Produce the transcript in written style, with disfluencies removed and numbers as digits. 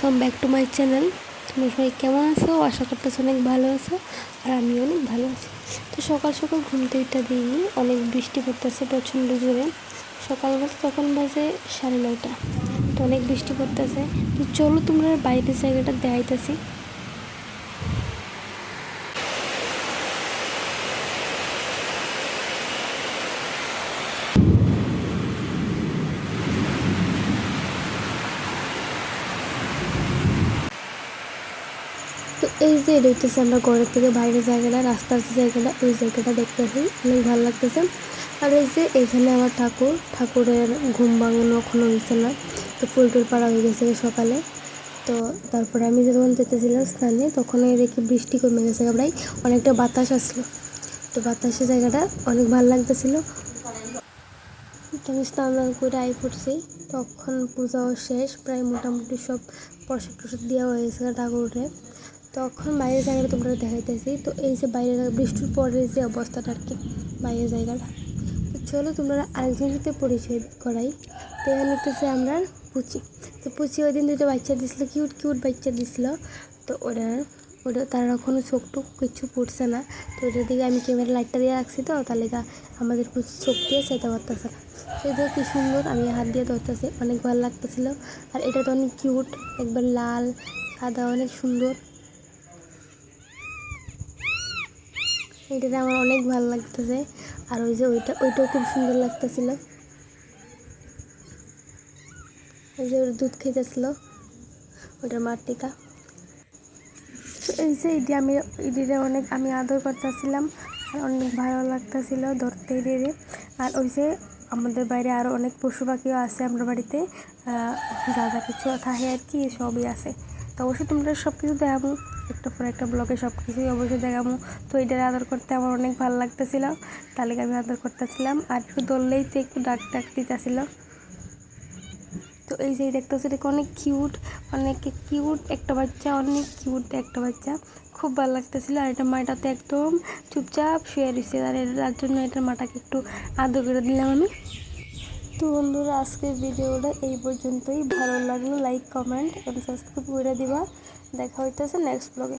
Welcome back to my channel. তোমরা সবাই কেমন আছো? আশা করতেছো অনেক ভালো আছো, আর আমি অনেক ভালো আছি। তো সকাল সকাল ঘুম থেকে দিই, অনেক বৃষ্টি পড়তেছে প্রচণ্ড জোরে। সকালবেলা তখন বাজে 9:30, তো অনেক বৃষ্টি পড়তেছে। তো চলো তোমরা বাইরের জায়গাটা দেখাইতেছি। তো এই যে এটা হইতেছে আমরা ঘরের থেকে বাইরের জায়গাটা, রাস্তার যে জায়গাটা, ওই জায়গাটা দেখতেছি, অনেক ভালো লাগতেছে। আর এই যে এখানে আমার ঠাকুরের ঘুম ভাঙানো এখনো হয়েছে না, তো ফুল টুল পাড়া হয়ে গেছে সকালে। তো তারপরে আমি যখন যেতেছিলাম স্নানে, তখন দেখি বৃষ্টি কমে গেছে, প্রায় অনেকটা বাতাস আসলো। তো বাতাসের জায়গাটা অনেক ভালো লাগতেছিলো। তো আমি স্নান করে আই পড়ছি, তখন পূজাও শেষ, প্রায় মোটামুটি সব প্রসাদ টসাদ দেওয়া হয়েছে ঠাকুরে। তখন বাইরের জায়গাটা তোমরা দেখাইতেছি। তো এই যে বাইরের বৃষ্টির পরের যে অবস্থাটা আর কি, বাইরের জায়গাটা। তো চলো তোমরা আরেকজনের সাথে পরিচয় করাই। তো এখানে হচ্ছে আমরা পুচি। তো পুচি ওই দিন দুটো বাচ্চা দিছিল, কিউট কিউট বাচ্চা দিছিল। তো ওটা তার এখনও চোখ টুক কিছু পড়ছে না। তো ওটার দিকে আমি ক্যামেরা লাইটটা দিয়ে রাখছি, তো তাহলে আমাদের পুচি চোখ দিয়ে যেতে পারতেছে না। সেটা কি সুন্দর, আমি হাত দিয়ে ধরতেছি, অনেক ভালো লাগতেছিল। আর এটা তো অনেক কিউট, একবার লাল সাদা, অনেক সুন্দর। এটাতে আমার অনেক ভালো লাগতেছে। আর ওই যে ওইটাও খুব সুন্দর লাগতেছিল। ওই যে ওর দুধ খেতেছিল, ওইটার মার টিকা। তো এই যে এটিরে অনেক আমি আদর করতেছিলাম, আর অনেক ভালো লাগতেছিল ধরতে এটিরে। আর ওই যে আমাদের বাইরে আরও অনেক পশু পাখিও আছে আমরা বাড়িতে, যা যা কিছু থাকে আর কি, সবই আছে। তো অবশ্যই তোমরা সব কিছু দেখাবো, একটা পর একটা ব্লগে সব কিছুই অবশ্যই দেখাবো। তো এটার আদর করতে আমার অনেক ভালো লাগতেছিল, তাহলে আমি আদর করতেছিলাম। আর একটু ধরলেই তো একটু ডাক দিতেছিল। তো এই যে দেখতেছে, এটা অনেক কিউট একটা বাচ্চা, অনেক কিউট একটা বাচ্চা, খুব ভালো লাগতেছিল। আর এটা মাটাতে একদম চুপচাপ শুয়ে রয়েছে, আর এটার জন্য এটার মাটাকে একটু আদর করে দিলাম আমি। তো বন্ধুরা, আজকের ভিডিওটা এই পর্যন্তই। ভালো লাগলো লাইক কমেন্ট এবং সাবস্ক্রাইব করে দিবা। দেখা হইতেছে নেক্সট ব্লগে।